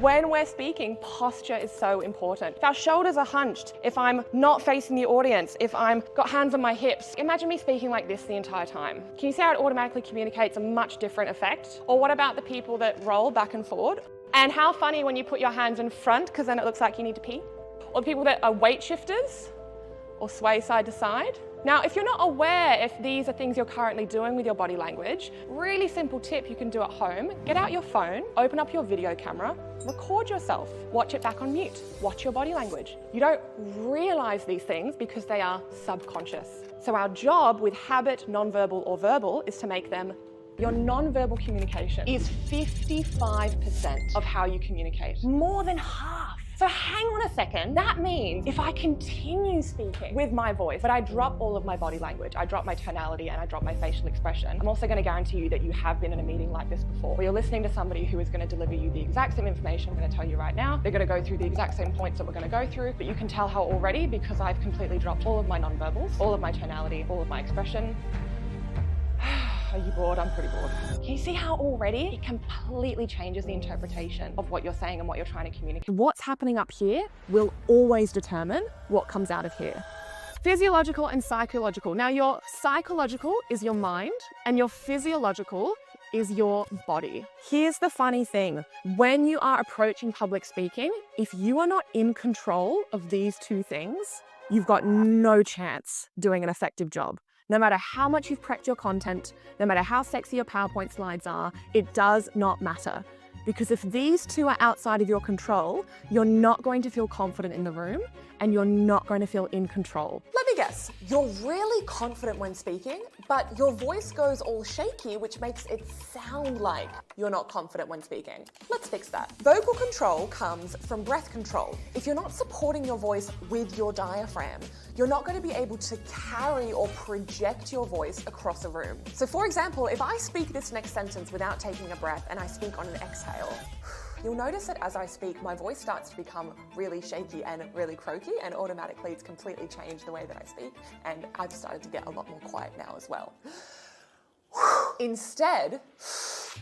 When we're speaking, posture is so important. If our shoulders are hunched, if I'm not facing the audience, if I'm got hands on my hips, imagine me speaking like this the entire time. Can you see how it automatically communicates a much different effect? Or what about the people that roll back and forward? And how funny when you put your hands in front, because then it looks like you need to pee? Or the people that are weight shifters or sway side to side? Now, if you're not aware if these are things you're currently doing with your body language, really simple tip you can do at home, get out your phone, open up your video camera, record yourself, watch it back on mute, watch your body language. You don't realize these things because they are subconscious. So our job with habit, nonverbal or verbal, is to make them. Your nonverbal communication is 55% of how you communicate, more than half. So hang on a second, that means if I continue speaking with my voice, but I drop all of my body language, I drop my tonality and I drop my facial expression, I'm also going to guarantee you that you have been in a meeting like this before, where you're listening to somebody who is going to deliver you the exact same information I'm going to tell you right now. They're going to go through the exact same points that we're going to go through, but you can tell how already, because I've completely dropped all of my nonverbals, all of my tonality, all of my expression. Are you bored? I'm pretty bored. Can you see how already it completely changes the interpretation of what you're saying and what you're trying to communicate? What's happening up here will always determine what comes out of here. Physiological and psychological. Now, your psychological is your mind and your physiological is your body. Here's the funny thing. When you are approaching public speaking, if you are not in control of these two things, you've got no chance doing an effective job. No matter how much you've prepped your content, no matter how sexy your PowerPoint slides are, it does not matter. Because if these two are outside of your control, you're not going to feel confident in the room and you're not going to feel in control. Let me guess, you're really confident when speaking, but your voice goes all shaky, which makes it sound like you're not confident when speaking. Let's fix that. Vocal control comes from breath control. If you're not supporting your voice with your diaphragm, you're not going to be able to carry or project your voice across a room. So for example, if I speak this next sentence without taking a breath and I speak on an exhale, you'll notice that as I speak, my voice starts to become really shaky and really croaky, and automatically it's completely changed the way that I speak, and I've started to get a lot more quiet now as well. Instead,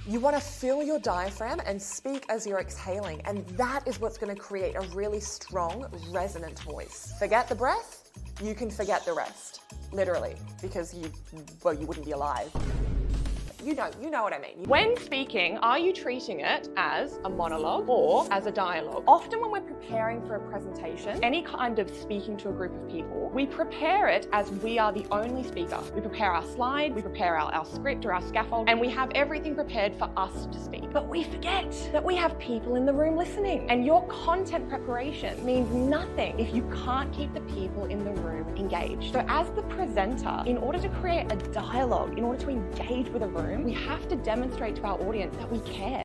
you want to fill your diaphragm and speak as you're exhaling, and that is what's going to create a really strong, resonant voice. Forget the breath, you can forget the rest. Literally, because you wouldn't be alive. You know what I mean. When speaking, are you treating it as a monologue or as a dialogue? Often when we're preparing for a presentation, any kind of speaking to a group of people, we prepare it as we are the only speaker. We prepare our slide, we prepare our script or our scaffold, and we have everything prepared for us to speak. But we forget that we have people in the room listening, and your content preparation means nothing if you can't keep the people in the room engaged. So as the presenter, in order to create a dialogue, in order to engage with a room, we have to demonstrate to our audience that we care.